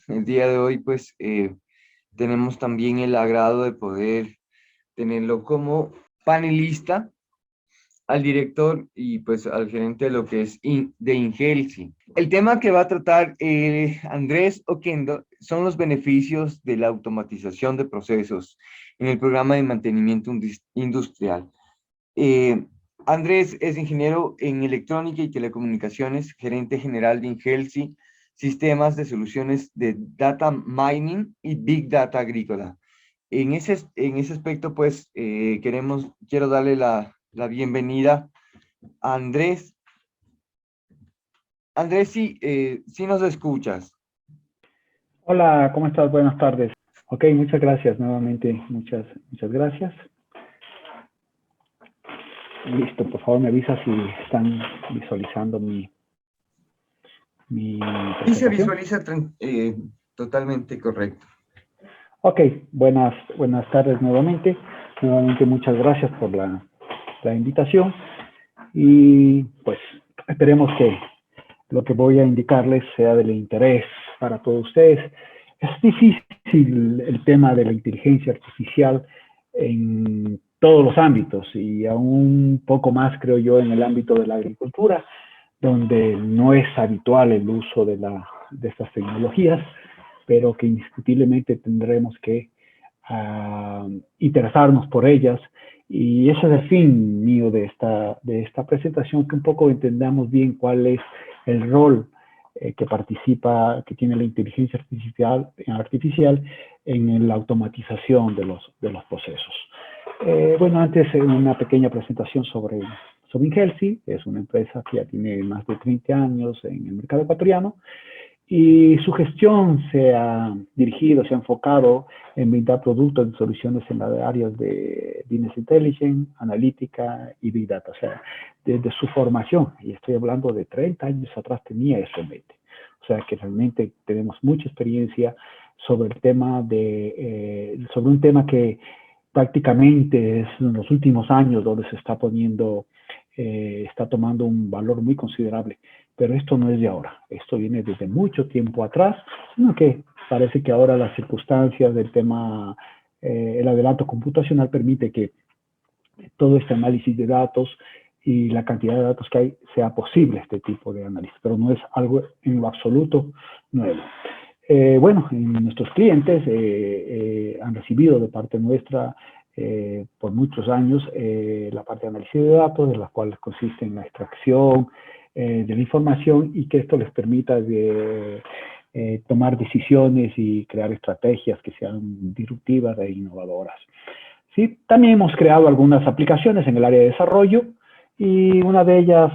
El día de hoy, pues, tenemos también el agrado de poder tenerlo como panelista al director y pues al gerente de lo que es de Ingelsi. El tema que va a tratar Andrés Oquendo son los beneficios de la automatización de procesos en el programa de mantenimiento industrial. Eh, Andrés es ingeniero en electrónica y telecomunicaciones, gerente general de Ingelsi, sistemas de soluciones de data mining y big data agrícola. En ese aspecto, pues, quiero darle la bienvenida a Andrés. Andrés, sí nos escuchas. Hola, ¿cómo estás? Buenas tardes. Ok, muchas gracias nuevamente, muchas gracias. Listo, por favor me avisa si están visualizando mi Sí, se presentación. visualiza totalmente correcto. Ok, buenas tardes nuevamente. Nuevamente muchas gracias por la invitación y pues esperemos que lo que voy a indicarles sea del interés para todos ustedes. Es difícil el tema de la inteligencia artificial en todos los ámbitos y aún poco más, creo yo, en el ámbito de la agricultura, donde no es habitual el uso de estas tecnologías, pero que indiscutiblemente tendremos que interesarnos por ellas. Y ese es el fin mío de esta presentación, que un poco entendamos bien cuál es el rol que tiene la inteligencia artificial en la automatización de los procesos. Bueno, antes una pequeña presentación sobre Ingelsi. Es una empresa que ya tiene más de 30 años en el mercado ecuatoriano y su gestión se ha dirigido, se ha enfocado en brindar productos y soluciones en las áreas de Business Intelligence, analítica y Big Data. O sea, desde su formación, y estoy hablando de 30 años atrás, tenía eso en mente. O sea, que realmente tenemos mucha experiencia sobre el tema sobre un tema que prácticamente es en los últimos años donde se está poniendo, está tomando un valor muy considerable. Pero esto no es de ahora, esto viene desde mucho tiempo atrás, sino que parece que ahora las circunstancias del tema, el adelanto computacional permite que todo este análisis de datos y la cantidad de datos que hay sea posible este tipo de análisis, pero no es algo en lo absoluto nuevo. Bueno, nuestros clientes han recibido de parte nuestra por muchos años la parte de análisis de datos, de las cuales consiste en la extracción de la información y que esto les permita tomar decisiones y crear estrategias que sean disruptivas e innovadoras. ¿Sí? También hemos creado algunas aplicaciones en el área de desarrollo y una de ellas,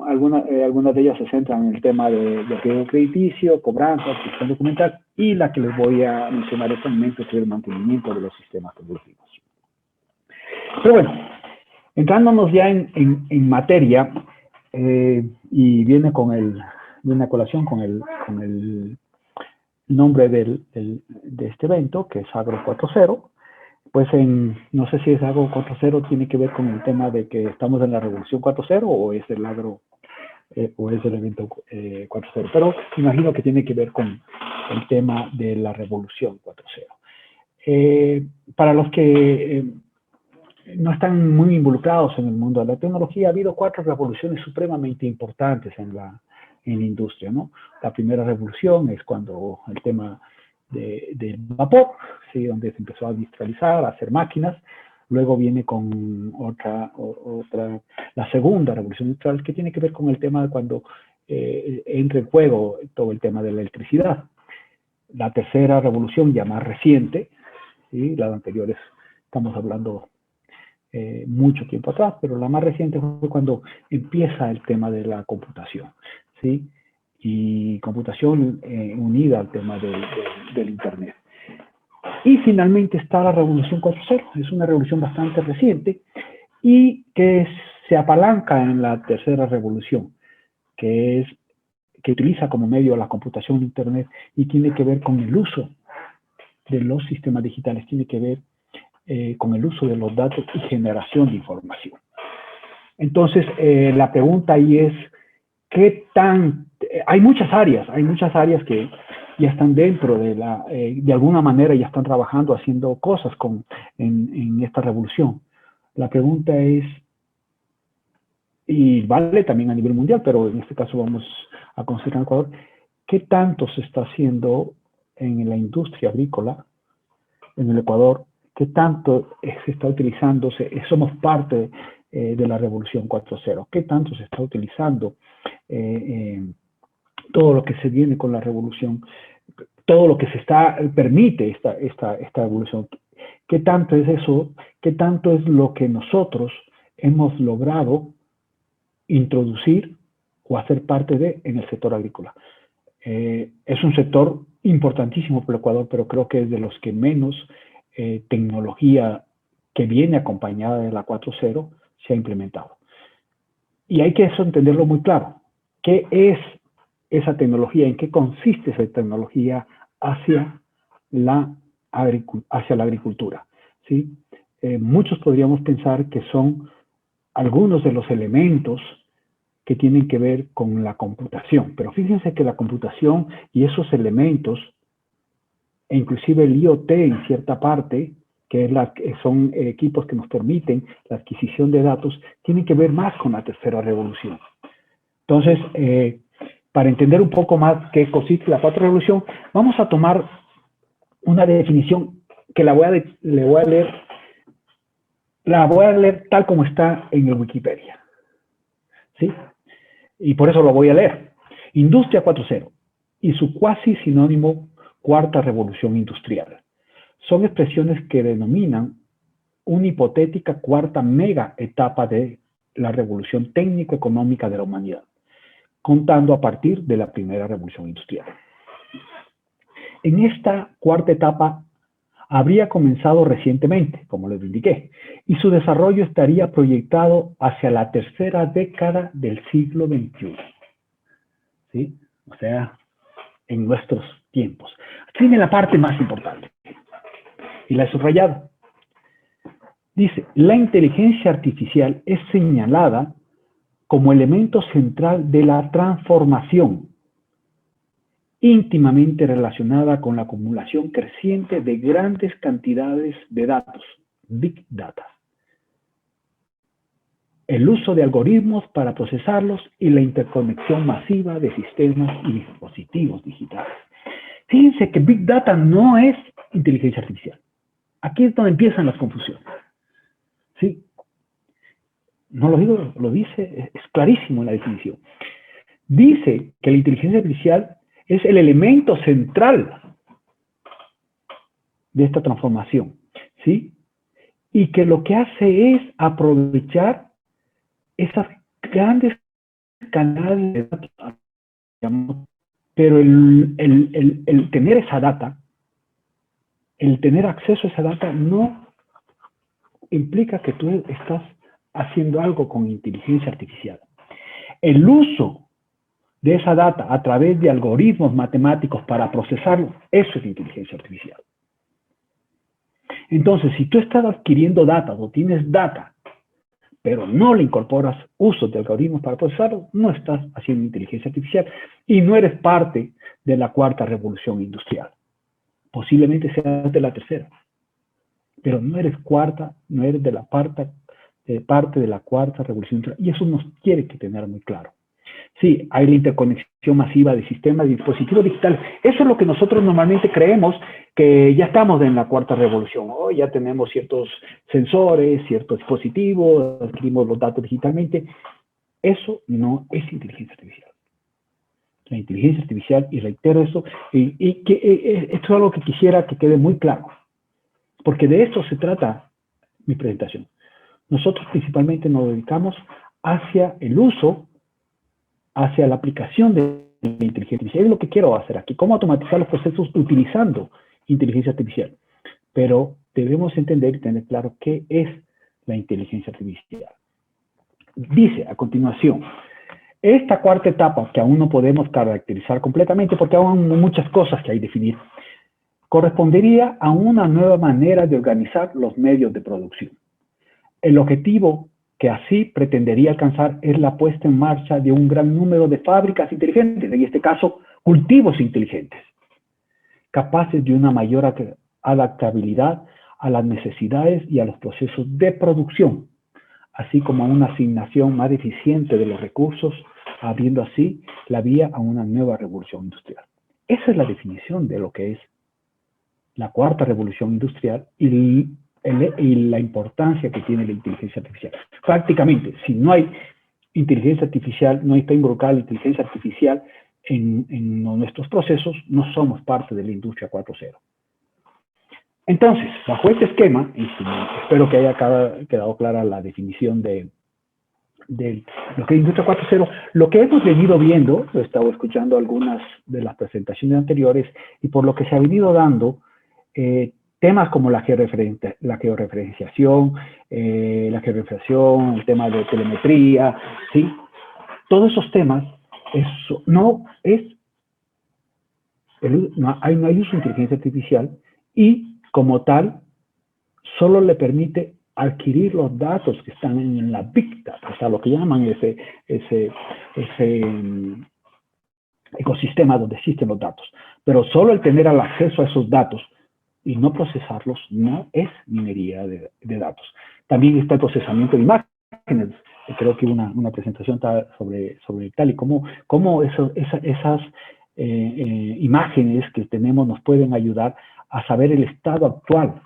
algunas de ellas se centran en el tema de riesgo crediticio, cobranza, gestión documental, y la que les voy a mencionar en este momento es el mantenimiento de los sistemas productivos. Pero bueno, entrándonos ya en materia, y viene a colación con el nombre de este evento, que es Agro 4.0. Pues no sé si es Agro 4.0 tiene que ver con el tema de que estamos en la revolución 4.0 o es el agro o es el evento 4.0, pero imagino que tiene que ver con el tema de la revolución 4.0. Para los que no están muy involucrados en el mundo de la tecnología, ha habido 4 revoluciones supremamente importantes en la industria, ¿no? La primera revolución es cuando el tema del vapor, ¿sí? Donde se empezó a industrializar, a hacer máquinas. Luego viene con la segunda revolución industrial, que tiene que ver con el tema de cuando entra en juego todo el tema de la electricidad. La tercera revolución, ya más reciente, ¿sí? Las anteriores estamos hablando mucho tiempo atrás, pero la más reciente fue cuando empieza el tema de la computación, ¿sí? Y computación unida al tema del Internet. Y finalmente está la Revolución 4.0, es una revolución bastante reciente y que se apalanca en la tercera revolución, que utiliza como medio la computación en Internet y tiene que ver con el uso de los sistemas digitales, tiene que ver con el uso de los datos y generación de información. Entonces, la pregunta ahí es, ¿qué tan...? Hay muchas áreas que ya están dentro de alguna manera ya están trabajando, haciendo cosas en esta revolución. La pregunta es, y vale también a nivel mundial, pero en este caso vamos a considerar Ecuador, ¿qué tanto se está haciendo en la industria agrícola en el Ecuador? ¿Qué tanto se está utilizando? Somos parte de la Revolución 4.0. ¿Qué tanto se está utilizando todo lo que se viene con la revolución? Todo lo que permite esta evolución. ¿Qué tanto es eso? ¿Qué tanto es lo que nosotros hemos logrado introducir o hacer parte de en el sector agrícola? Es un sector importantísimo para el Ecuador, pero creo que es de los que menos tecnología que viene acompañada de la 4.0 se ha implementado. Y hay que eso entenderlo muy claro. ¿Qué es esa tecnología? ¿En qué consiste esa tecnología hacia la agricultura? ¿Sí? Muchos podríamos pensar que son algunos de los elementos que tienen que ver con la computación. Pero fíjense que la computación y esos elementos, e inclusive el IoT en cierta parte, que son equipos que nos permiten la adquisición de datos, tienen que ver más con la tercera revolución. Entonces, para entender un poco más qué consiste la cuarta revolución, vamos a tomar una definición que la voy a leer tal como está en el Wikipedia. ¿Sí? Y por eso lo voy a leer. Industria 4.0 y su cuasi sinónimo cuarta revolución industrial son expresiones que denominan una hipotética cuarta mega etapa de la revolución técnico-económica de la humanidad, contando a partir de la primera revolución industrial. En esta cuarta etapa habría comenzado recientemente, como les indiqué, y su desarrollo estaría proyectado hacia la tercera década del siglo XXI. ¿Sí? O sea, en nuestros tiempos. Aquí viene la parte más importante, y la he subrayado. Dice, la inteligencia artificial es señalada como elemento central de la transformación, íntimamente relacionada con la acumulación creciente de grandes cantidades de datos, Big Data, el uso de algoritmos para procesarlos y la interconexión masiva de sistemas y dispositivos digitales. Fíjense que Big Data no es inteligencia artificial. Aquí es donde empiezan las confusiones. ¿Sí? No lo digo, lo dice, es clarísimo en la definición. Dice que la inteligencia artificial es el elemento central de esta transformación, ¿sí? Y que lo que hace es aprovechar esas grandes cantidades de datos, pero el tener esa data, el tener acceso a esa data no implica que tú estás haciendo algo con inteligencia artificial. El uso de esa data a través de algoritmos matemáticos para procesarlo, eso es inteligencia artificial. Entonces, si tú estás adquiriendo data o tienes data, pero no le incorporas usos de algoritmos para procesarlo, no estás haciendo inteligencia artificial y no eres parte de la cuarta revolución industrial. Posiblemente seas de la tercera, pero no eres no eres de la parte de la cuarta revolución industrial, y eso nos tiene que tener muy claro. Sí, hay la interconexión masiva de sistemas y dispositivos digitales. Eso es lo que nosotros normalmente creemos que ya estamos en la cuarta revolución. Hoy ya tenemos ciertos sensores, ciertos dispositivos, adquirimos los datos digitalmente. Eso no es inteligencia artificial. La inteligencia artificial, y reitero esto, esto es algo que quisiera que quede muy claro, porque de esto se trata mi presentación. Nosotros principalmente nos dedicamos hacia el uso, hacia la aplicación de la inteligencia artificial. Es lo que quiero hacer aquí, cómo automatizar los procesos utilizando inteligencia artificial. Pero debemos entender y tener claro qué es la inteligencia artificial. Dice a continuación, esta cuarta etapa, que aún no podemos caracterizar completamente porque aún hay muchas cosas que hay que definir, correspondería a una nueva manera de organizar los medios de producción. El objetivo que así pretendería alcanzar es la puesta en marcha de un gran número de fábricas inteligentes, en este caso, cultivos inteligentes, capaces de una mayor adaptabilidad a las necesidades y a los procesos de producción, así como a una asignación más eficiente de los recursos, abriendo así la vía a una nueva revolución industrial. Esa es la definición de lo que es la cuarta revolución industrial y la importancia que tiene la inteligencia artificial. Prácticamente, si no hay inteligencia artificial, no está involucrada la inteligencia artificial en nuestros procesos, no somos parte de la industria 4.0. Entonces, bajo este esquema, y espero que haya quedado clara la definición de lo que es industria 4.0, lo que hemos venido viendo, he estado escuchando algunas de las presentaciones anteriores, y por lo que se ha venido dando, temas como la georreferenciación, el tema de telemetría, ¿sí? Todos esos temas, no hay uso de inteligencia artificial y, como tal, solo le permite adquirir los datos que están en la Big Data, o sea, lo que llaman ese ecosistema donde existen los datos. Pero solo el tener el acceso a esos datos y no procesarlos no es minería de datos. También está el procesamiento de imágenes. Creo que una presentación sobre tal y cómo esas imágenes que tenemos nos pueden ayudar a saber el estado actual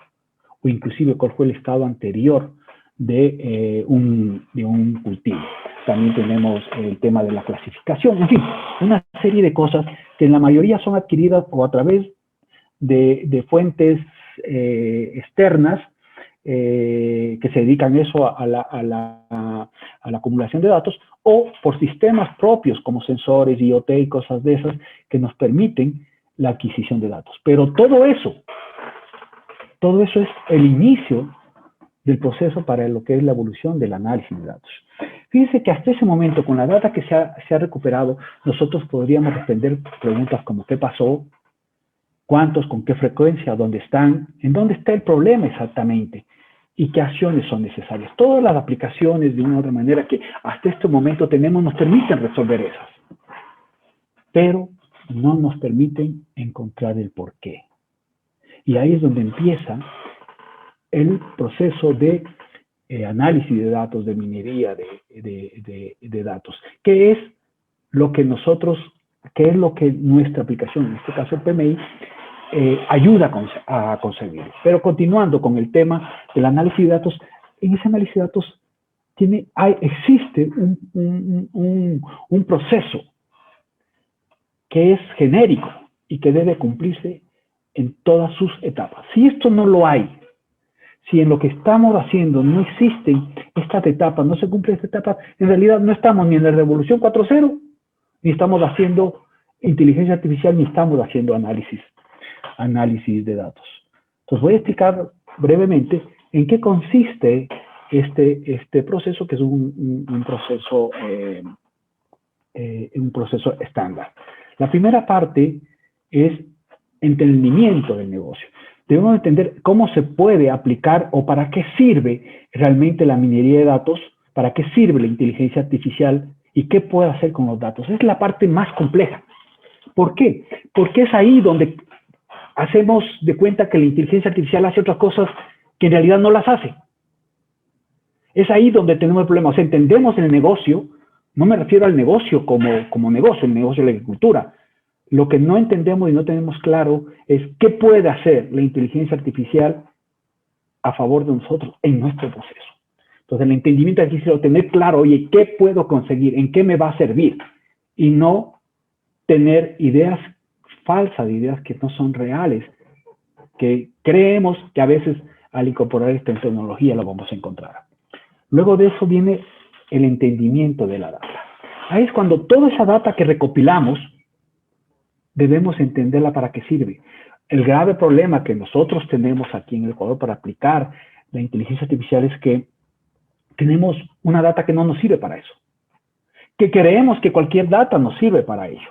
o inclusive cuál fue el estado anterior de un cultivo. También tenemos el tema de la clasificación, en fin, una serie de cosas que en la mayoría son adquiridas o a través de fuentes externas que se dedican a la acumulación de datos, o por sistemas propios como sensores, IoT y cosas de esas que nos permiten la adquisición de datos. Pero todo eso es el inicio del proceso para lo que es la evolución del análisis de datos. Fíjense que hasta ese momento, con la data que se ha recuperado, nosotros podríamos responder preguntas como ¿qué pasó? ¿Cuántos? ¿Con qué frecuencia? ¿Dónde están? ¿En dónde está el problema exactamente? ¿Y qué acciones son necesarias? Todas las aplicaciones, de una u otra manera, que hasta este momento tenemos, nos permiten resolver esas. Pero no nos permiten encontrar el porqué. Y ahí es donde empieza el proceso de análisis de datos, de minería de datos. ¿Qué es lo que nuestra aplicación, en este caso el PMI, ayuda a conseguir? Pero continuando con el tema del análisis de datos, en ese análisis de datos existe un proceso que es genérico y que debe cumplirse en todas sus etapas. Si esto no lo hay, si en lo que estamos haciendo no existen estas etapas, no se cumple esta etapa, en realidad no estamos ni en la revolución 4.0, ni estamos haciendo inteligencia artificial, ni estamos haciendo análisis de datos. Entonces voy a explicar brevemente en qué consiste este proceso, que es un proceso estándar. La primera parte es entendimiento del negocio. Debemos entender cómo se puede aplicar o para qué sirve realmente la minería de datos, para qué sirve la inteligencia artificial y qué puede hacer con los datos. Es la parte más compleja. ¿Por qué? Porque es ahí donde hacemos de cuenta que la inteligencia artificial hace otras cosas que en realidad no las hace. Es ahí donde tenemos el problema. O sea, entendemos el negocio, no me refiero al negocio como negocio, el negocio de la agricultura. Lo que no entendemos y no tenemos claro es qué puede hacer la inteligencia artificial a favor de nosotros en nuestro proceso. Entonces, el entendimiento aquí es tener claro, oye, ¿qué puedo conseguir? ¿En qué me va a servir? Y no tener ideas falsas, ideas que no son reales, que creemos que a veces al incorporar esta tecnología lo vamos a encontrar. Luego de eso viene el entendimiento de la data. Ahí es cuando toda esa data que recopilamos, debemos entenderla para qué sirve. El grave problema que nosotros tenemos aquí en el Ecuador para aplicar la inteligencia artificial es que tenemos una data que no nos sirve para eso. Que creemos que cualquier data nos sirve para ello.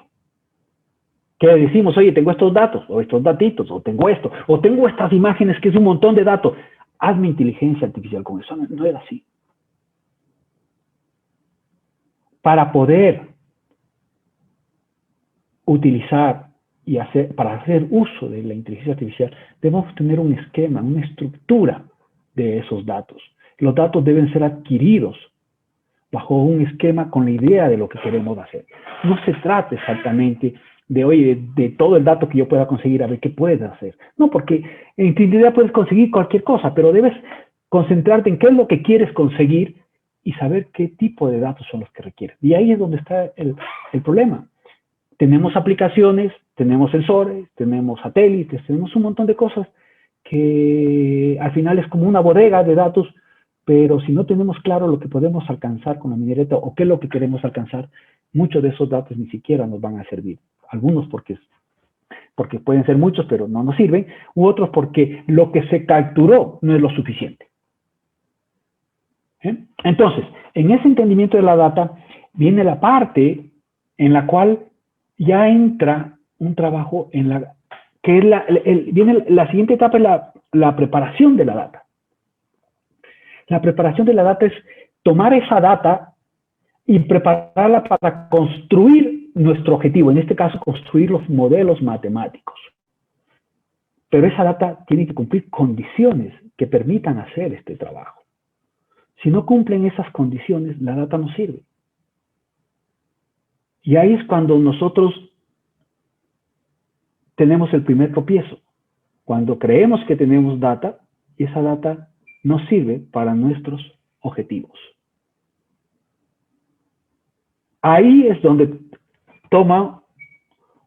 Que decimos, oye, tengo estos datos, o estos datitos, o tengo esto, o tengo estas imágenes que es un montón de datos. Hazme inteligencia artificial con eso. No era así. para poder utilizar y para hacer uso de la inteligencia artificial, debemos tener un esquema, una estructura de esos datos. Los datos deben ser adquiridos bajo un esquema con la idea de lo que queremos hacer. No se trata exactamente de, oye, de todo el dato que yo pueda conseguir, a ver qué puedes hacer. No, porque en tu idea puedes conseguir cualquier cosa, pero debes concentrarte en qué es lo que quieres conseguir y saber qué tipo de datos son los que requieres. Y ahí es donde está el problema. Tenemos aplicaciones, tenemos sensores, tenemos satélites, tenemos un montón de cosas que al final es como una bodega de datos, pero si no tenemos claro lo que podemos alcanzar con la minería o qué es lo que queremos alcanzar, muchos de esos datos ni siquiera nos van a servir. Algunos porque pueden ser muchos, pero no nos sirven, u otros porque lo que se capturó no es lo suficiente. Entonces, en ese entendimiento de la data, viene la parte en la cual ya entra un trabajo en la que es viene la siguiente etapa, es la preparación de la data. La preparación de la data es tomar esa data y prepararla para construir nuestro objetivo, en este caso construir los modelos matemáticos. Pero esa data tiene que cumplir condiciones que permitan hacer este trabajo. Si no cumplen esas condiciones, la data no sirve. Y ahí es cuando nosotros tenemos el primer tropiezo. Cuando creemos que tenemos data, y esa data no sirve para nuestros objetivos. Ahí es donde toma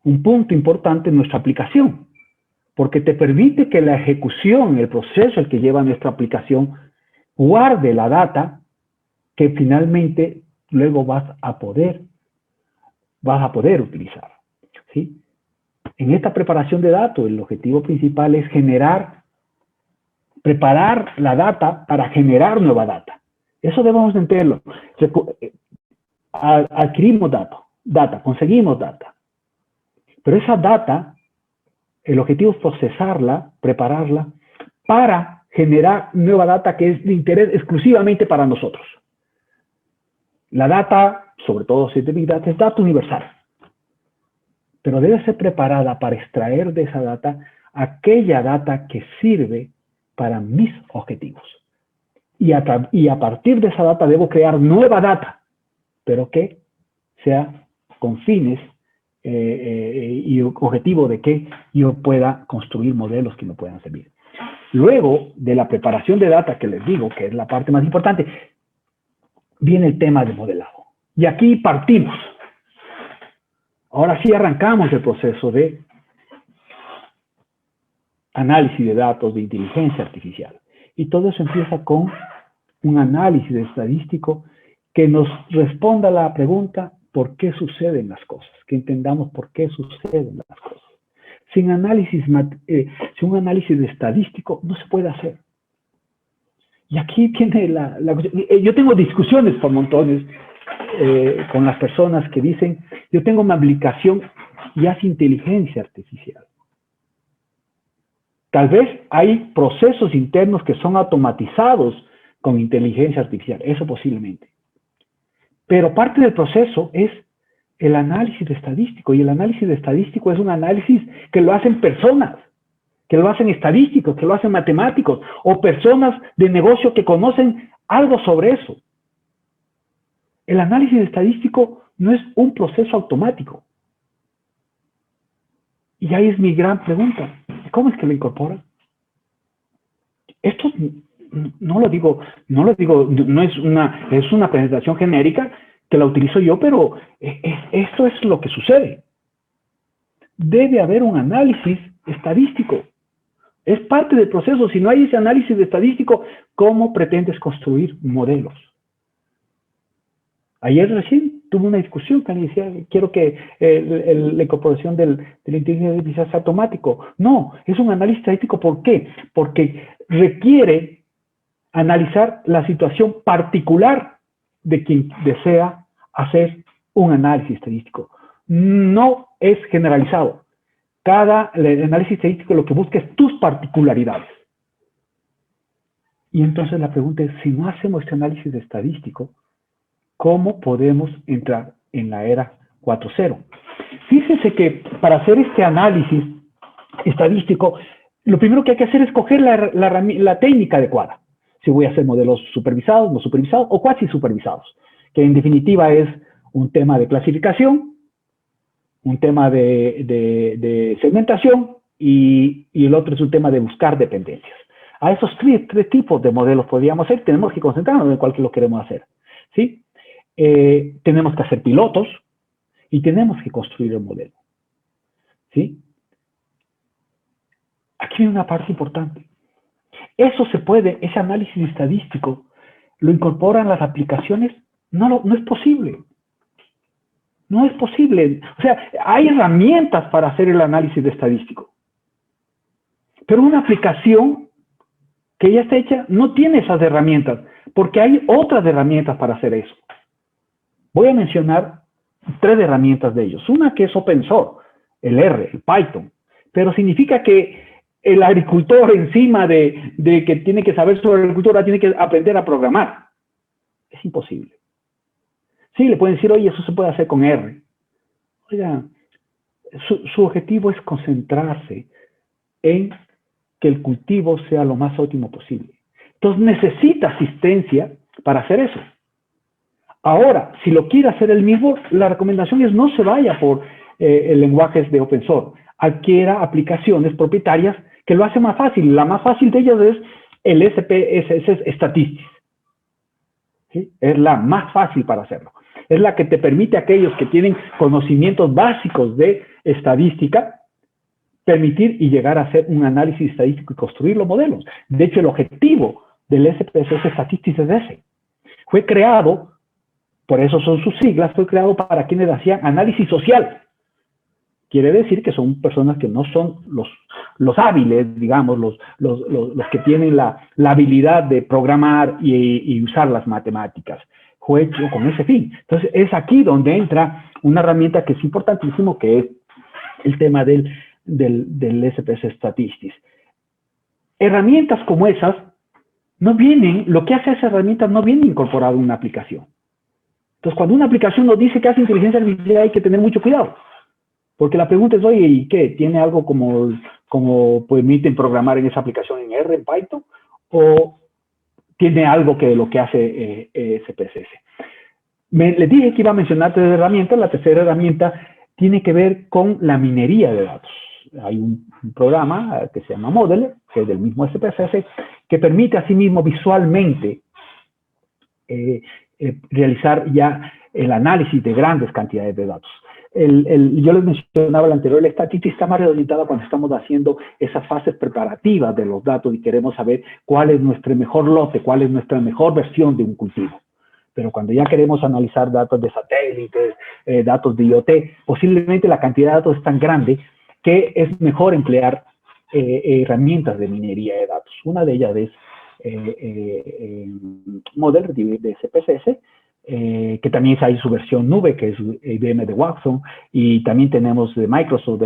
un punto importante nuestra aplicación, porque te permite que la ejecución, el proceso el que lleva nuestra aplicación, guarde la data que finalmente luego vas a poder utilizar, ¿sí? En esta preparación de datos, el objetivo principal es preparar la data para generar nueva data. Eso debemos entenderlo. Adquirimos data, conseguimos data. Pero esa data, el objetivo es procesarla, prepararla, para generar nueva data que es de interés exclusivamente para nosotros. La data, sobre todo si es de Big Data, es data universal. Pero debe ser preparada para extraer de esa data aquella data que sirve para mis objetivos. Y a partir de esa data debo crear nueva data, pero que sea con fines y objetivo de que yo pueda construir modelos que me puedan servir. Luego de la preparación de data, que les digo que es la parte más importante, viene el tema de modelado. Y aquí partimos. Ahora sí arrancamos el proceso de análisis de datos, de inteligencia artificial. Y todo eso empieza con un análisis estadístico que nos responda a la pregunta ¿por qué suceden las cosas? Que entendamos por qué suceden las cosas. Sin un análisis estadístico no se puede hacer. Y aquí tiene yo tengo discusiones por montones con las personas que dicen, yo tengo una aplicación y hace inteligencia artificial. Tal vez hay procesos internos que son automatizados con inteligencia artificial, eso posiblemente. Pero parte del proceso es el análisis estadístico, y el análisis estadístico es un análisis que lo hacen personas, que lo hacen estadísticos, que lo hacen matemáticos, o personas de negocio que conocen algo sobre eso. El análisis estadístico no es un proceso automático. Y ahí es mi gran pregunta. ¿Cómo es que lo incorporan? Esto no es una presentación genérica que la utilizo yo, pero esto es lo que sucede. Debe haber un análisis estadístico. Es parte del proceso. Si no hay ese análisis estadístico, ¿cómo pretendes construir modelos? Ayer recién tuve una discusión que le decía, quiero que la incorporación de la inteligencia artificial sea automático. No, es un análisis estadístico. ¿Por qué? Porque requiere analizar la situación particular de quien desea hacer un análisis estadístico. No es generalizado. El análisis estadístico lo que busca es tus particularidades. Y entonces la pregunta es, si no hacemos este análisis estadístico, cómo podemos entrar en la era 4.0. Fíjense que para hacer este análisis estadístico, lo primero que hay que hacer es escoger la técnica adecuada. Si voy a hacer modelos supervisados, no supervisados o cuasi supervisados, que en definitiva es un tema de clasificación, un tema de segmentación y el otro es un tema de buscar dependencias. A esos tres tipos de modelos podríamos hacer, tenemos que concentrarnos en cuál que lo queremos hacer, ¿sí? Tenemos que hacer pilotos y tenemos que construir el modelo, ¿sí? Aquí hay una parte importante. Eso se puede, ese análisis estadístico, lo incorporan las aplicaciones, no es posible. No es posible. O sea, hay herramientas para hacer el análisis estadístico. Pero una aplicación que ya está hecha no tiene esas herramientas, porque hay otras herramientas para hacer eso. Voy a mencionar 3 herramientas de ellos. Una que es open source, el R, el Python. Pero significa que el agricultor encima de que tiene que saber sobre agricultura tiene que aprender a programar. Es imposible. Sí, le pueden decir, oye, eso se puede hacer con R. Oiga, su objetivo es concentrarse en que el cultivo sea lo más óptimo posible. Entonces necesita asistencia para hacer eso. Ahora, si lo quiere hacer él mismo, la recomendación es no se vaya por lenguajes de open source. Adquiera aplicaciones propietarias que lo hacen más fácil. La más fácil de ellas es el SPSS Statistics. ¿Sí? Es la más fácil para hacerlo. Es la que te permite a aquellos que tienen conocimientos básicos de estadística permitir y llegar a hacer un análisis estadístico y construir los modelos. De hecho, el objetivo del SPSS Statistics es ese. Fue creado, por eso son sus siglas, fue creado para quienes hacían análisis social. Quiere decir que son personas que no son los hábiles, digamos, los que tienen la habilidad de programar y usar las matemáticas. Fue hecho con ese fin. Entonces, es aquí donde entra una herramienta que es importantísimo, que es el tema del SPS Statistics. Herramientas como esas no vienen, lo que hace esa herramienta no viene incorporado en una aplicación. Entonces, cuando una aplicación nos dice que hace inteligencia artificial, hay que tener mucho cuidado. Porque la pregunta es, oye, ¿y qué? ¿Tiene algo como permiten programar en esa aplicación en R, en Python? ¿O tiene algo que lo que hace SPSS? Les dije que iba a mencionar 3 herramientas. La tercera herramienta tiene que ver con la minería de datos. Hay un programa que se llama Modeler, que es del mismo SPSS, que permite asimismo visualmente realizar ya el análisis de grandes cantidades de datos. Yo les mencionaba el anterior, la estadística está más orientada cuando estamos haciendo esas fases preparativas de los datos y queremos saber cuál es nuestro mejor lote, cuál es nuestra mejor versión de un cultivo. Pero cuando ya queremos analizar datos de satélites, datos de IoT, posiblemente la cantidad de datos es tan grande que es mejor emplear herramientas de minería de datos. Una de ellas es Modeler de SPSS, que también hay su versión nube, que es IBM de Watson, y también tenemos de Microsoft,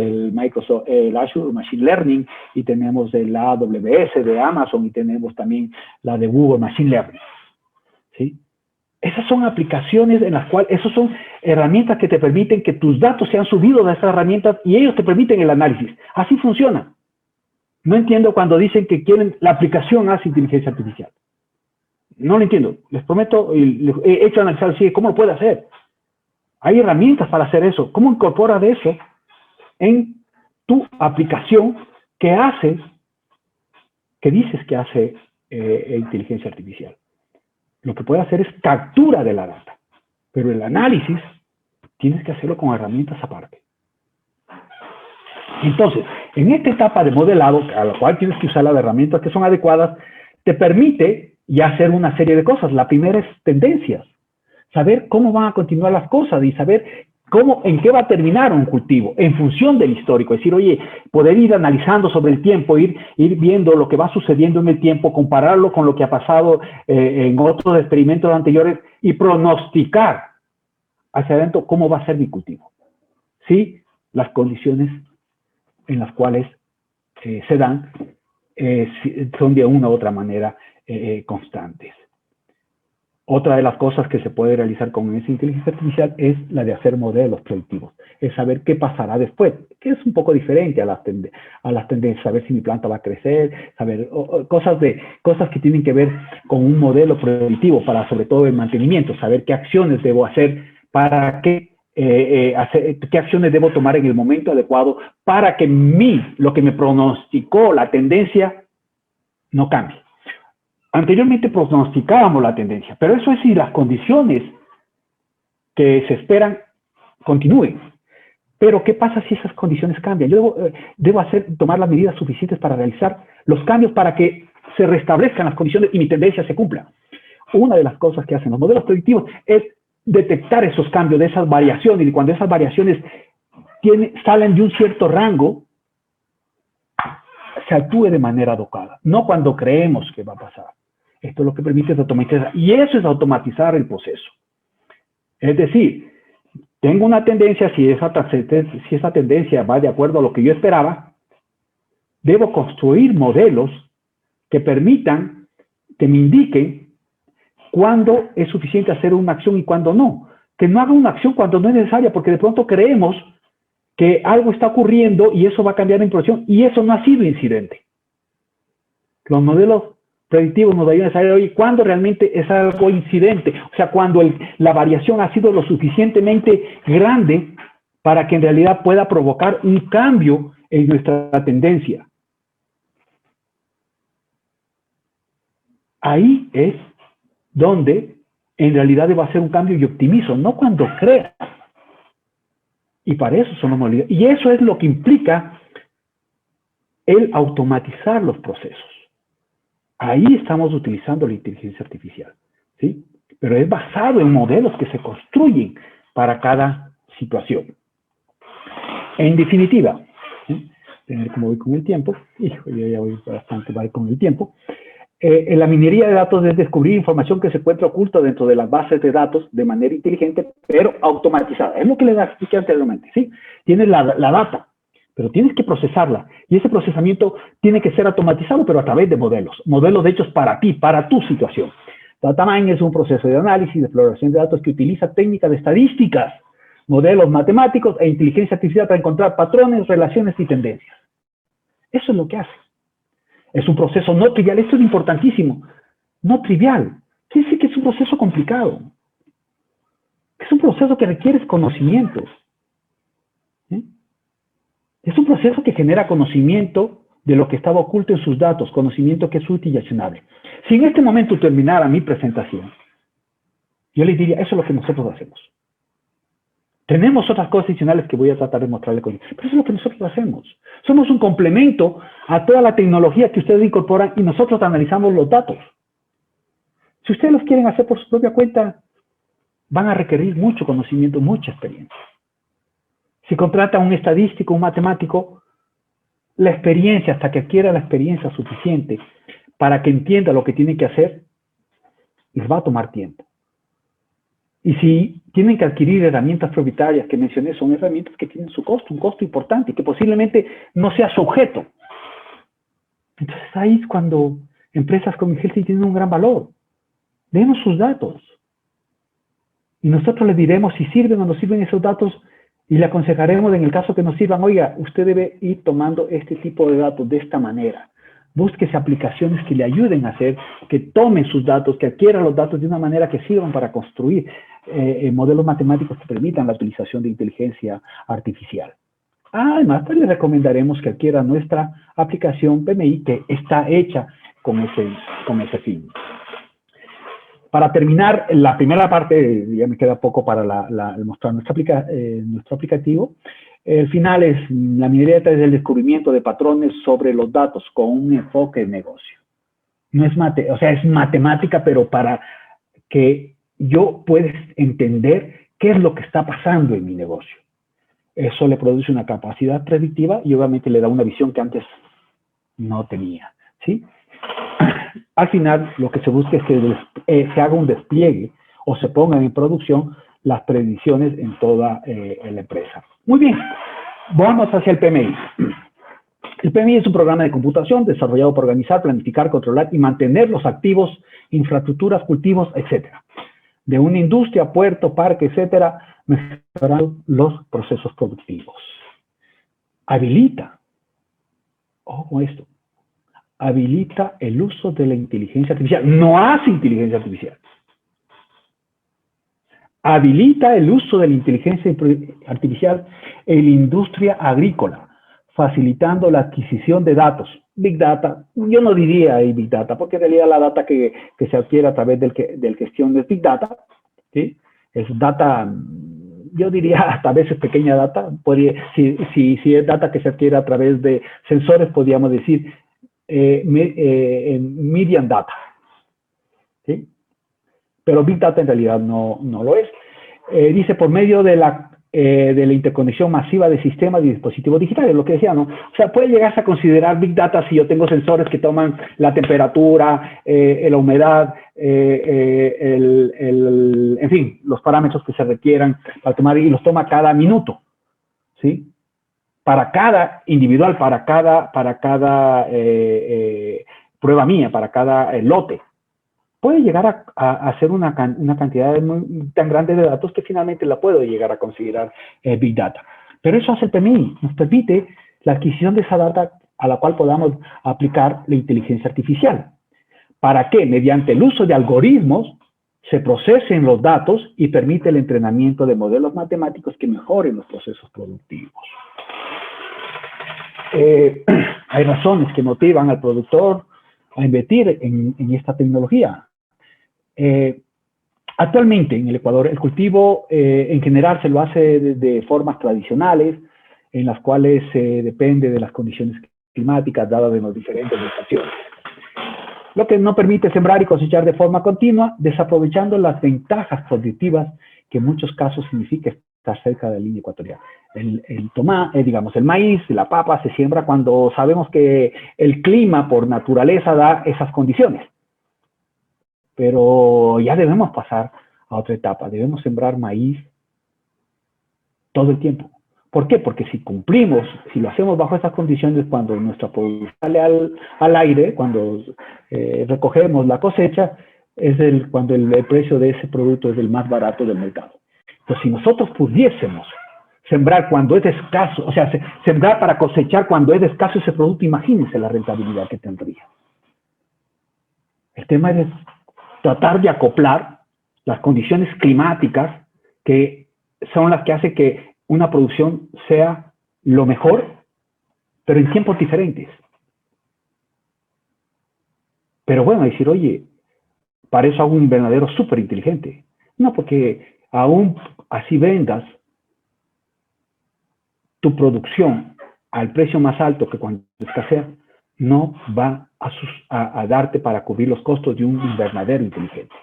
el Azure Machine Learning, y tenemos la AWS de Amazon, y tenemos también la de Google Machine Learning. ¿Sí? Esas son aplicaciones en las cuales, esas son herramientas que te permiten que tus datos sean subidos a esas herramientas y ellos te permiten el análisis. Así funciona. No entiendo cuando dicen que quieren, la aplicación hace inteligencia artificial. No lo entiendo. Les prometo, he hecho analizar así, ¿cómo lo puede hacer? Hay herramientas para hacer eso. ¿Cómo incorporas eso en tu aplicación que haces, que dices que hace inteligencia artificial? Lo que puede hacer es captura de la data, pero el análisis tienes que hacerlo con herramientas aparte. Entonces, en esta etapa de modelado, a la cual tienes que usar las herramientas que son adecuadas, te permite ya hacer una serie de cosas. La primera es tendencias, saber cómo van a continuar las cosas y saber en qué va a terminar un cultivo en función del histórico. Es decir, oye, poder ir analizando sobre el tiempo, ir viendo lo que va sucediendo en el tiempo, compararlo con lo que ha pasado en otros experimentos anteriores y pronosticar hacia adentro cómo va a ser mi cultivo. ¿Sí? Las condiciones en las cuales se dan son de una u otra manera constantes. Otra de las cosas que se puede realizar con esa inteligencia artificial es la de hacer modelos predictivos, es saber qué pasará después, que es un poco diferente a las tendencias, saber si mi planta va a crecer, saber cosas que tienen que ver con un modelo predictivo para sobre todo el mantenimiento, saber qué acciones debo hacer para qué acciones debo tomar en el momento adecuado para que lo que me pronosticó la tendencia no cambie. Anteriormente pronosticábamos la tendencia, pero eso es si las condiciones que se esperan continúen. Pero, ¿qué pasa si esas condiciones cambian? Yo debo tomar las medidas suficientes para realizar los cambios para que se restablezcan las condiciones y mi tendencia se cumpla. Una de las cosas que hacen los modelos predictivos es detectar esos cambios, de esas variaciones, y cuando esas variaciones salen de un cierto rango, se actúe de manera adecuada, no cuando creemos que va a pasar. Esto es lo que permite automatizar, y eso es automatizar el proceso. Es decir, tengo una tendencia, si esa tendencia va de acuerdo a lo que yo esperaba, debo construir modelos que permitan, que me indiquen cuándo es suficiente hacer una acción y cuándo no. Que no haga una acción cuando no es necesaria, porque de pronto creemos que algo está ocurriendo y eso va a cambiar la producción, y eso no ha sido incidente. Los modelos predictivos nos ayudan a saber hoy cuándo realmente es algo incidente, o sea, cuando la variación ha sido lo suficientemente grande para que en realidad pueda provocar un cambio en nuestra tendencia. Ahí es donde en realidad debo hacer un cambio y optimizo, no cuando crea. Y para eso son los modelos. Y eso es lo que implica el automatizar los procesos. Ahí estamos utilizando la inteligencia artificial, ¿sí? Pero es basado en modelos que se construyen para cada situación. En definitiva, ¿sí? Tener como voy con el tiempo, hijo, yo ya voy bastante mal con el tiempo. En la minería de datos es descubrir información que se encuentra oculta dentro de las bases de datos de manera inteligente, pero automatizada. Es lo que les expliqué anteriormente, ¿sí? Tienes la data, pero tienes que procesarla. Y ese procesamiento tiene que ser automatizado, pero a través de modelos. Modelos hechos para ti, para tu situación. Data mining es un proceso de análisis, de exploración de datos que utiliza técnicas de estadísticas, modelos matemáticos e inteligencia artificial para encontrar patrones, relaciones y tendencias. Eso es lo que hace. Es un proceso no trivial, esto es importantísimo, no trivial. Quiere decir que es un proceso complicado. Es un proceso que requiere conocimientos. ¿Sí? Es un proceso que genera conocimiento de lo que estaba oculto en sus datos, conocimiento que es útil y accionable. Si en este momento terminara mi presentación, yo les diría, eso es lo que nosotros hacemos. Tenemos otras cosas adicionales que voy a tratar de mostrarles con ellos, pero eso es lo que nosotros hacemos. Somos un complemento a toda la tecnología que ustedes incorporan y nosotros analizamos los datos. Si ustedes los quieren hacer por su propia cuenta, van a requerir mucho conocimiento, mucha experiencia. Si contratan un estadístico, un matemático, la experiencia, hasta que adquiera la experiencia suficiente para que entienda lo que tiene que hacer, les va a tomar tiempo. Y si tienen que adquirir herramientas propietarias que mencioné, son herramientas que tienen su costo, un costo importante, y que posiblemente no sea su objeto. Entonces ahí es cuando empresas como Ingelsi tienen un gran valor. Denos sus datos. Y nosotros les diremos si sirven o no sirven esos datos, y le aconsejaremos en el caso que nos sirvan, oiga, usted debe ir tomando este tipo de datos de esta manera. Búsquese aplicaciones que le ayuden a hacer, que tomen sus datos, que adquieran los datos de una manera que sirvan para construir modelos matemáticos que permitan la utilización de inteligencia artificial. Además, pues les recomendaremos que adquiera nuestra aplicación PMI, que está hecha con ese fin. Para terminar, la primera parte, ya me queda poco para mostrar nuestro aplicativo. El final es la minería desde el descubrimiento de patrones sobre los datos con un enfoque de negocio. No es es matemática, pero para que yo pueda entender qué es lo que está pasando en mi negocio. Eso le produce una capacidad predictiva y obviamente le da una visión que antes no tenía, ¿sí? Al final, lo que se busca es que se haga un despliegue o se pongan en producción las predicciones en toda la empresa. Muy bien, vamos hacia el PMI. El PMI es un programa de computación desarrollado para organizar, planificar, controlar y mantener los activos, infraestructuras, cultivos, etcétera, de una industria, puerto, parque, etcétera, mejorando los procesos productivos. Habilita, ojo con esto, habilita el uso de la inteligencia artificial, no hace inteligencia artificial. Habilita el uso de la inteligencia artificial en la industria agrícola, facilitando la adquisición de datos. Big Data, yo no diría ahí Big Data, porque en realidad la data que se adquiere a través del gestión de Big Data, ¿sí? Es data, yo diría hasta a veces pequeña data, si es data que se adquiere a través de sensores, podríamos decir medium data, ¿sí? Pero Big Data en realidad no lo es. Dice, por medio de la interconexión masiva de sistemas y dispositivos digitales, lo que decía, ¿no? O sea, puede llegarse a considerar Big Data si yo tengo sensores que toman la temperatura, la humedad, en fin, los parámetros que se requieran para tomar, y los toma cada minuto, ¿sí? Para cada individual, para cada prueba mía, para cada lote. Puede llegar a hacer una cantidad tan grande de datos que finalmente la puedo llegar a considerar Big Data. Pero eso hace el PMI, nos permite la adquisición de esa data a la cual podamos aplicar la inteligencia artificial. ¿Para qué? Mediante el uso de algoritmos se procesen los datos y permite el entrenamiento de modelos matemáticos que mejoren los procesos productivos. Hay razones que motivan al productor a invertir en esta tecnología. Actualmente en el Ecuador el cultivo en general se lo hace de formas tradicionales, en las cuales depende de las condiciones climáticas dadas en las diferentes estaciones, lo que no permite sembrar y cosechar de forma continua, desaprovechando las ventajas productivas que en muchos casos significa estar cerca de la línea ecuatorial. Digamos, el maíz, la papa se siembra cuando sabemos que el clima por naturaleza da esas condiciones. Pero ya debemos pasar a otra etapa, debemos sembrar maíz todo el tiempo. ¿Por qué? Porque si cumplimos, si lo hacemos bajo esas condiciones, cuando nuestra producción sale al aire, cuando recogemos la cosecha, es cuando el precio de ese producto es el más barato del mercado. Entonces, si nosotros pudiésemos sembrar cuando es escaso, o sea, sembrar para cosechar cuando es escaso ese producto, imagínense la rentabilidad que tendría. El tema es tratar de acoplar las condiciones climáticas que son las que hacen que una producción sea lo mejor, pero en tiempos diferentes. Pero bueno, decir, oye, para eso hago un invernadero súper inteligente. No, porque aún así vendas tu producción al precio más alto que cuando escasea, no va a darte para cubrir los costos de un invernadero inteligente.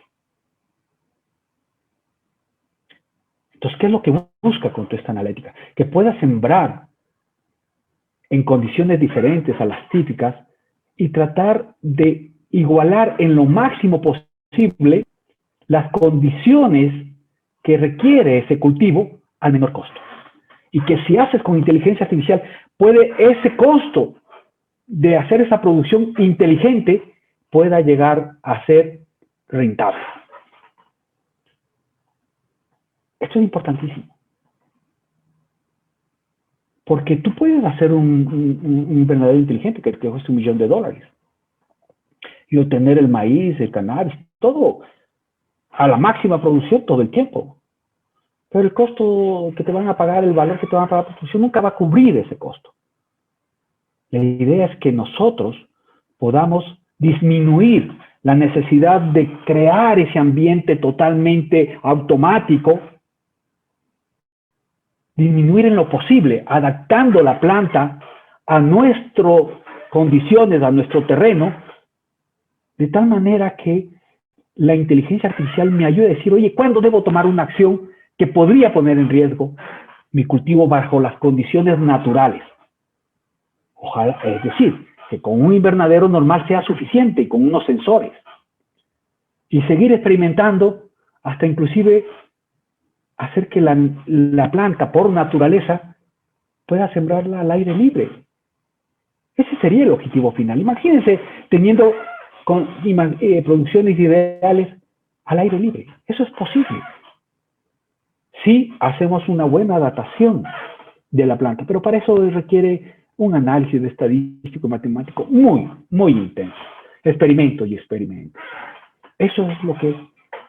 Entonces, ¿qué es lo que busca con toda esta analítica? Que pueda sembrar en condiciones diferentes a las típicas y tratar de igualar en lo máximo posible las condiciones que requiere ese cultivo al menor costo. Y que si haces con inteligencia artificial, puede ese costo de hacer esa producción inteligente pueda llegar a ser rentable. Esto es importantísimo. Porque tú puedes hacer un invernadero inteligente que cueste $1 millón y obtener el maíz, el cannabis, todo a la máxima producción todo el tiempo. Pero el costo que te van a pagar, el valor que te van a pagar por producción, nunca va a cubrir ese costo. La idea es que nosotros podamos disminuir la necesidad de crear ese ambiente totalmente automático, disminuir en lo posible, adaptando la planta a nuestras condiciones, a nuestro terreno, de tal manera que la inteligencia artificial me ayude a decir, oye, ¿cuándo debo tomar una acción que podría poner en riesgo mi cultivo bajo las condiciones naturales? Ojalá, es decir, que con un invernadero normal sea suficiente y con unos sensores. Y seguir experimentando hasta inclusive hacer que la planta por naturaleza pueda sembrarla al aire libre. Ese sería el objetivo final. Imagínense teniendo producciones ideales al aire libre. Eso es posible. Si hacemos una buena datación de la planta, pero para eso requiere un análisis de estadístico y matemático muy, muy intenso. Experimento y experimento. Eso es lo que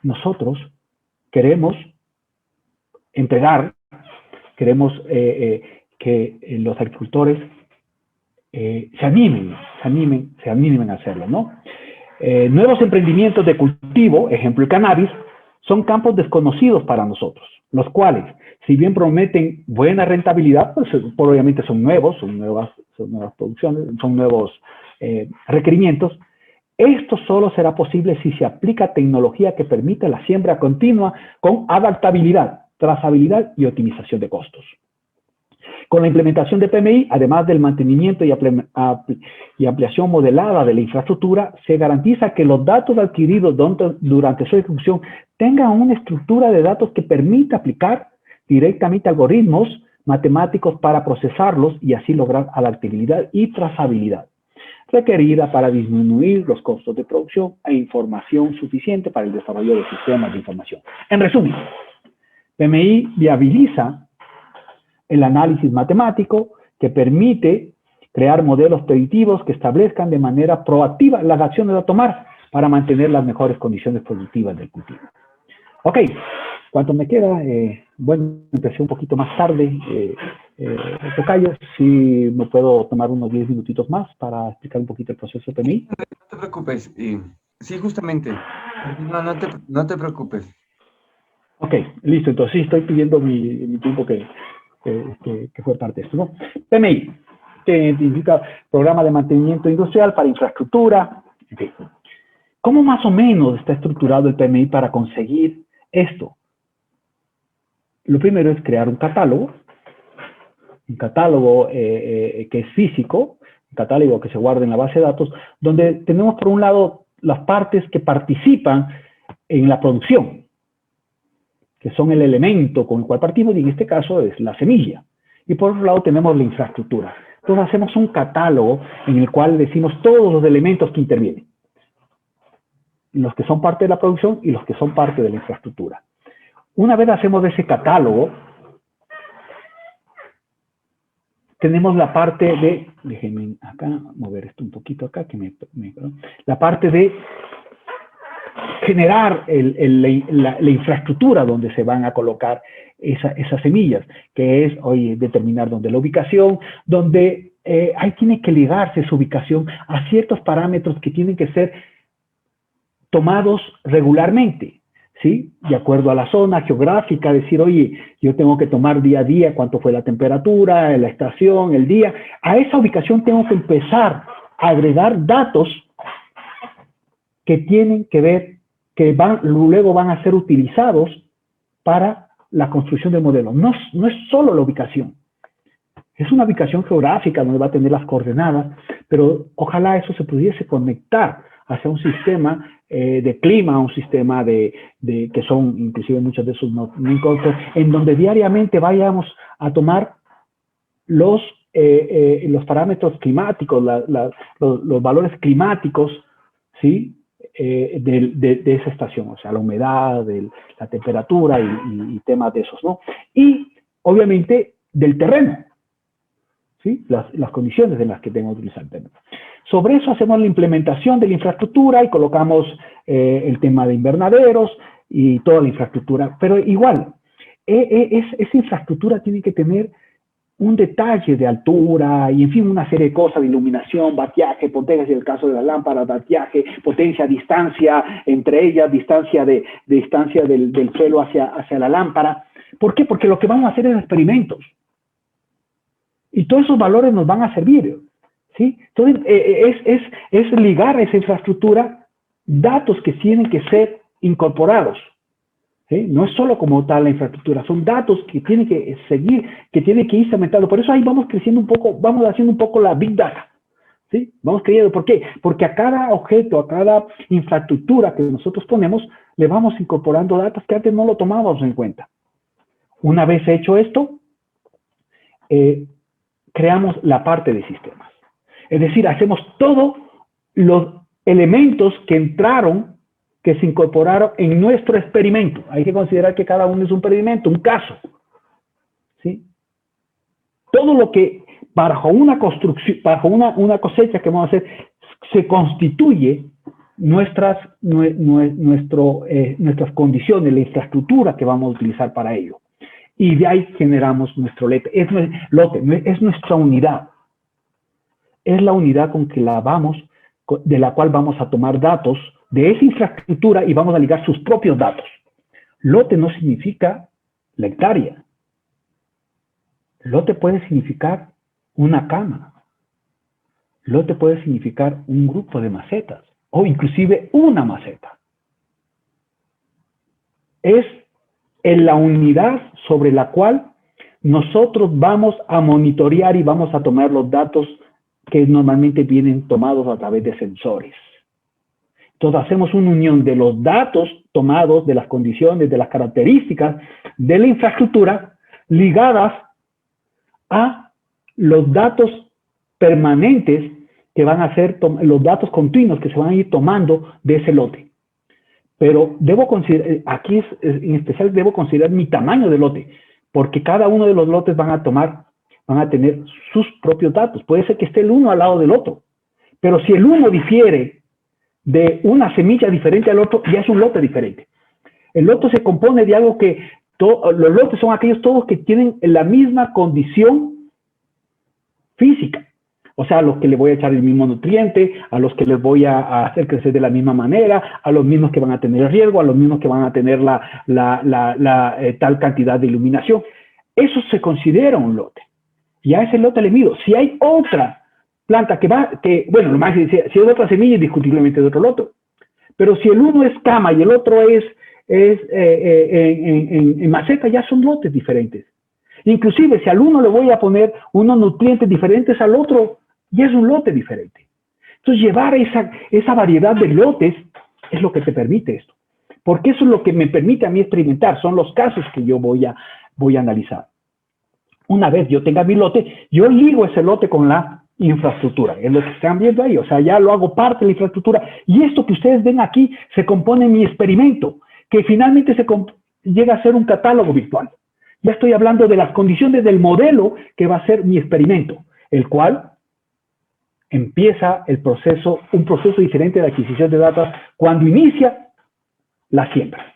nosotros queremos entregar, queremos que los agricultores se animen a hacerlo, ¿no? Nuevos emprendimientos de cultivo, ejemplo el cannabis, son campos desconocidos para nosotros, los cuales, si bien prometen buena rentabilidad, pues obviamente son nuevos, son nuevas producciones, son nuevos requerimientos. Esto solo será posible si se aplica tecnología que permite la siembra continua con adaptabilidad, trazabilidad y optimización de costos. Con la implementación de PMI, además del mantenimiento y ampliación modelada de la infraestructura, se garantiza que los datos adquiridos durante su ejecución tengan una estructura de datos que permita aplicar directamente algoritmos matemáticos para procesarlos y así lograr adaptabilidad y trazabilidad requerida para disminuir los costos de producción e información suficiente para el desarrollo de sistemas de información. En resumen, PMI viabiliza el análisis matemático que permite crear modelos predictivos que establezcan de manera proactiva las acciones a tomar para mantener las mejores condiciones productivas del cultivo. Ok, ¿cuánto me queda? Bueno, empecé un poquito más tarde, Tocayo, si me puedo tomar unos 10 minutitos más para explicar un poquito el proceso de PMI. No te preocupes. Sí, justamente. No te preocupes. Ok, listo. Entonces sí, estoy pidiendo mi tiempo que fue parte de esto, ¿no? PMI, que significa Programa de Mantenimiento Industrial para Infraestructura. En fin. ¿Cómo más o menos está estructurado el PMI para conseguir esto? Lo primero es crear un catálogo que es físico, un catálogo que se guarda en la base de datos, donde tenemos por un lado las partes que participan en la producción, que son el elemento con el cual partimos, y en este caso es la semilla. Y por otro lado tenemos la infraestructura. Entonces hacemos un catálogo en el cual decimos todos los elementos que intervienen, los que son parte de la producción y los que son parte de la infraestructura. Una vez hacemos ese catálogo, tenemos la parte de, déjenme acá, mover esto un poquito acá, la parte de generar la infraestructura donde se van a colocar esas semillas, que es, oye, determinar dónde la ubicación, donde ahí tiene que ligarse su ubicación a ciertos parámetros que tienen que ser tomados regularmente, ¿sí? De acuerdo a la zona geográfica, decir, oye, yo tengo que tomar día a día cuánto fue la temperatura, la estación, el día. A esa ubicación tengo que empezar a agregar datos que tienen que ver, que luego van a ser utilizados para la construcción del modelo. No es solo la ubicación. Es una ubicación geográfica donde va a tener las coordenadas, pero ojalá eso se pudiese conectar hacia un sistema de clima, un sistema que son inclusive muchos de esos nomenclátulos, en donde diariamente vayamos a tomar los parámetros climáticos, los valores climáticos, ¿sí? De esa estación, o sea, la humedad, la temperatura y temas de esos, ¿no? Y obviamente del terreno, ¿sí? Las condiciones en las que tengo que utilizar el terreno. Sobre eso hacemos la implementación de la infraestructura y colocamos el tema de invernaderos y toda la infraestructura. Pero igual, esa infraestructura tiene que tener un detalle de altura y, en fin, una serie de cosas de iluminación, batiaje, potencia, en el caso de la lámpara, batiaje, potencia, distancia entre ellas, distancia del suelo hacia la lámpara. ¿Por qué? Porque lo que vamos a hacer es experimentos. Y todos esos valores nos van a servir, ¿sí? Entonces, es ligar a esa infraestructura datos que tienen que ser incorporados, ¿sí? No es solo como tal la infraestructura, son datos que tienen que seguir, que tienen que irse aumentando. Por eso ahí vamos creciendo un poco, vamos haciendo un poco la Big Data, ¿sí? Vamos creciendo. ¿Por qué? Porque a cada objeto, a cada infraestructura que nosotros ponemos, le vamos incorporando datos que antes no lo tomábamos en cuenta. Una vez hecho esto, creamos la parte de sistemas. Es decir, hacemos todos los elementos que entraron, que se incorporaron en nuestro experimento. Hay que considerar que cada uno es un experimento, un caso. ¿Sí? Todo lo que bajo una construcción, bajo una cosecha que vamos a hacer, se constituye nuestras condiciones, la infraestructura que vamos a utilizar para ello. Y de ahí generamos nuestro lote. Es nuestra unidad. Es la unidad con que de la cual vamos a tomar datos de esa infraestructura y vamos a ligar sus propios datos. Lote no significa la hectárea. Lote puede significar una cama. Lote puede significar un grupo de macetas o inclusive una maceta. Es en la unidad sobre la cual nosotros vamos a monitorear y vamos a tomar los datos que normalmente vienen tomados a través de sensores. Entonces hacemos una unión de los datos tomados, de las condiciones, de las características de la infraestructura ligadas a los datos permanentes que van a ser los datos continuos que se van a ir tomando de ese lote. Pero debo considerar, aquí en especial debo considerar mi tamaño de lote, porque cada uno de los lotes van a tener sus propios datos. Puede ser que esté el uno al lado del otro, pero si el uno difiere de una semilla diferente al otro, ya es un lote diferente. El lote se compone de algo que, los lotes son aquellos todos que tienen la misma condición física. O sea, a los que le voy a echar el mismo nutriente, a los que les voy a hacer crecer de la misma manera, a los mismos que van a tener riesgo, a los mismos que van a tener tal cantidad de iluminación. Eso se considera un lote. Y a ese lote le mido. Si hay otra planta bueno, lo más si hay otra semilla, indiscutiblemente de otro lote. Pero si el uno es cama y el otro es en maceta, ya son lotes diferentes. Inclusive, si al uno le voy a poner unos nutrientes diferentes al otro, ya es un lote diferente. Entonces, llevar esa variedad de lotes es lo que te permite esto. Porque eso es lo que me permite a mí experimentar. Son los casos que yo voy a analizar. Una vez yo tenga mi lote, yo ligo ese lote con la infraestructura. Es lo que están viendo ahí. O sea, ya lo hago parte de la infraestructura. Y esto que ustedes ven aquí se compone en mi experimento, que finalmente llega a ser un catálogo virtual. Ya estoy hablando de las condiciones del modelo que va a ser mi experimento, el cual empieza un proceso diferente de adquisición de datos cuando inicia la siembra.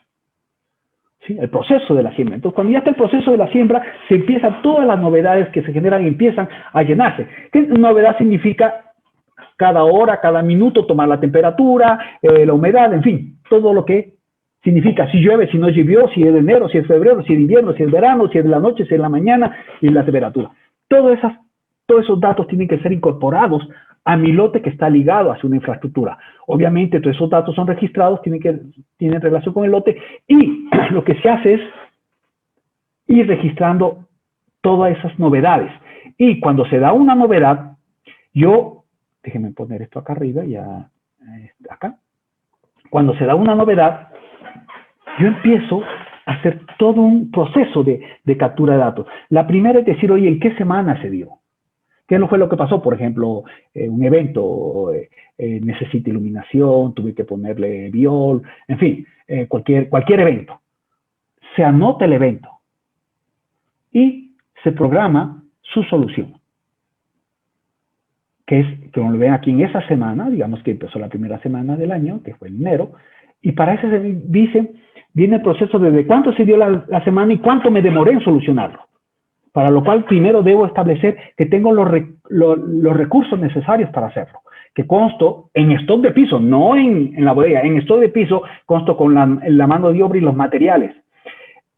¿Sí? El proceso de la siembra. Entonces, cuando ya está el proceso de la siembra, se empiezan todas las novedades que se generan y empiezan a llenarse. ¿Qué novedad significa? Cada hora, cada minuto, tomar la temperatura, la humedad, en fin, todo lo que significa si llueve, si no llovió, si es de enero, si es febrero, si es invierno, si es verano, si es de la noche, si es de la mañana y la temperatura. Todos esos datos tienen que ser incorporados a mi lote que está ligado hacia una infraestructura. Obviamente, todos esos datos son registrados, tienen relación con el lote y lo que se hace es ir registrando todas esas novedades. Y cuando se da una novedad, déjenme poner esto acá arriba, acá. Cuando se da una novedad, yo empiezo a hacer todo un proceso de captura de datos. La primera es decir, oye, ¿en qué semana se dio? ¿Qué no fue lo que pasó? Por ejemplo, un evento necesita iluminación, tuve que ponerle biol, en fin, cualquier evento. Se anota el evento y se programa su solución. Como lo ven aquí en esa semana, digamos que empezó la primera semana del año, que fue en enero, y para eso viene el proceso de cuánto se dio la semana y cuánto me demoré en solucionarlo. Para lo cual primero debo establecer que tengo los recursos necesarios para hacerlo. Que consto en stock de piso, no en la bodega, en stock de piso consto con la mano de obra y los materiales.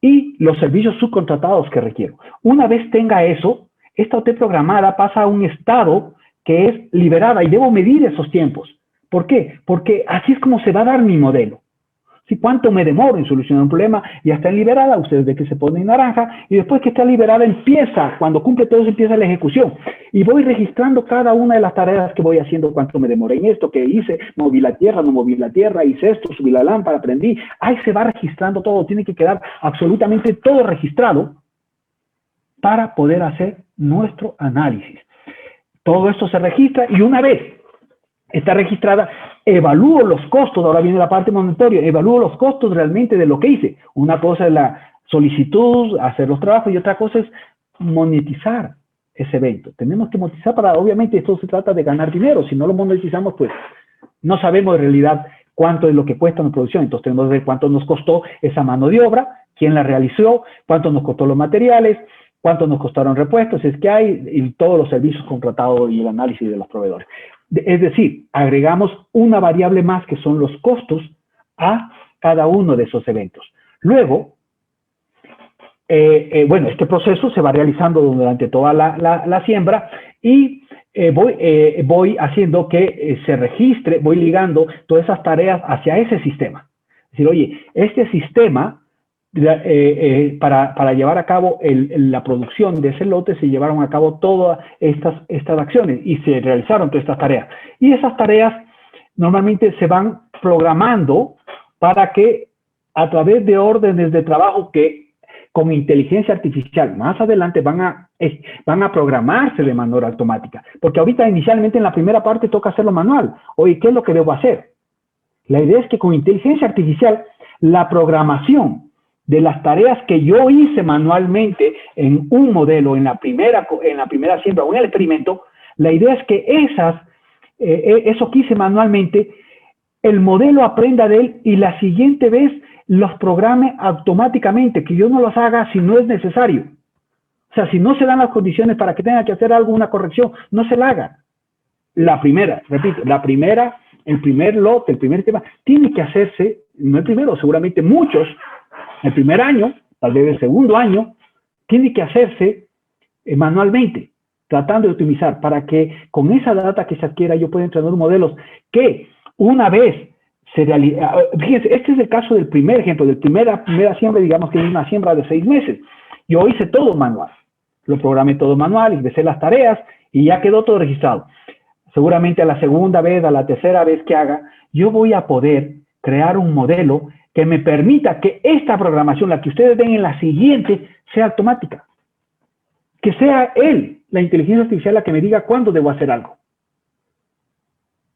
Y los servicios subcontratados que requiero. Una vez tenga eso, esta OT programada pasa a un estado que es liberada y debo medir esos tiempos. ¿Por qué? Porque así es como se va a dar mi modelo. Si cuánto me demoro en solucionar un problema, ya está liberada, ustedes ven que se pone en naranja, y después que está liberada cuando cumple todo eso empieza la ejecución. Y voy registrando cada una de las tareas que voy haciendo, cuánto me demoré en esto, qué hice, moví la tierra, no moví la tierra, hice esto, subí la lámpara, prendí. Ahí se va registrando todo, tiene que quedar absolutamente todo registrado para poder hacer nuestro análisis. Todo esto se registra y una vez está registrada, evalúo los costos, ahora viene la parte monetaria, evalúo los costos realmente de lo que hice. Una cosa es la solicitud, hacer los trabajos y otra cosa es monetizar ese evento. Tenemos que monetizar para, obviamente esto se trata de ganar dinero, si no lo monetizamos pues no sabemos en realidad cuánto es lo que cuesta una producción, entonces tenemos que ver cuánto nos costó esa mano de obra, quién la realizó, cuánto nos costó los materiales, cuánto nos costaron repuestos, es que hay, y todos los servicios contratados y el análisis de los proveedores. Es decir, agregamos una variable más que son los costos a cada uno de esos eventos. Luego, bueno, este proceso se va realizando durante toda la siembra y voy haciendo que se registre, voy ligando todas esas tareas hacia ese sistema. Es decir, oye, este sistema para llevar a cabo la producción de ese lote se llevaron a cabo todas estas acciones y se realizaron todas estas tareas. Y esas tareas normalmente se van programando para que a través de órdenes de trabajo que con inteligencia artificial más adelante van a programarse de manera automática. Porque ahorita inicialmente en la primera parte toca hacerlo manual. Oye, ¿qué es lo que debo hacer? La idea es que con inteligencia artificial la programación de las tareas que yo hice manualmente en un modelo, en la primera siembra o en el experimento, la idea es que eso que hice manualmente, el modelo aprenda de él y la siguiente vez los programe automáticamente, que yo no los haga si no es necesario. O sea, si no se dan las condiciones para que tenga que hacer una corrección, no se la haga. La primera, repito, el primer lote, el primer tema, tiene que hacerse, no el primero, seguramente muchos, el primer año, tal vez el segundo año, tiene que hacerse manualmente, tratando de optimizar para que con esa data que se adquiera yo pueda entrenar modelos que una vez se realiza. Fíjense, este es el caso del primer ejemplo, de primera siembra, digamos que es una siembra de 6 meses. Yo hice todo manual, lo programé todo manual, ingresé las tareas y ya quedó todo registrado. Seguramente a la segunda vez, a la tercera vez que haga, yo voy a poder crear un modelo que me permita que esta programación, la que ustedes ven en la siguiente, sea automática. Que sea la inteligencia artificial, la que me diga cuándo debo hacer algo.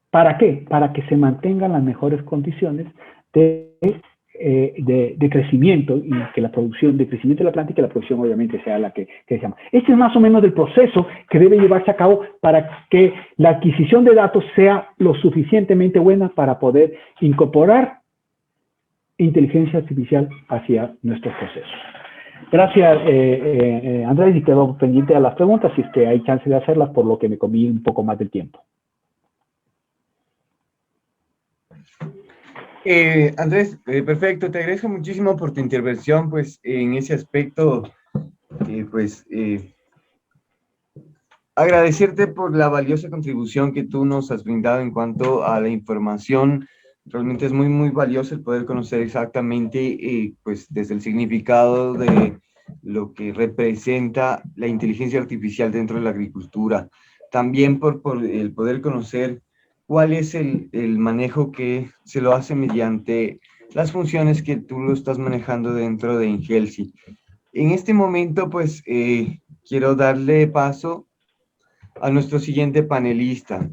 ¿Para qué? Para que se mantengan las mejores condiciones de crecimiento y que la producción, de crecimiento de la planta y que la producción obviamente sea la que deseamos. Este es más o menos el proceso que debe llevarse a cabo para que la adquisición de datos sea lo suficientemente buena para poder incorporar inteligencia artificial hacia nuestros procesos. Gracias, Andrés, y quedo pendiente a las preguntas si es que hay chance de hacerlas, por lo que me comí un poco más del tiempo. Andrés, perfecto, te agradezco muchísimo por tu intervención, pues en ese aspecto, agradecerte por la valiosa contribución que tú nos has brindado en cuanto a la información. Realmente es muy, muy valioso el poder conocer exactamente, pues desde el significado de lo que representa la inteligencia artificial dentro de la agricultura. También por el poder conocer cuál es el manejo que se lo hace mediante las funciones que tú lo estás manejando dentro de Ingelsi. En este momento, pues, quiero darle paso a nuestro siguiente panelista.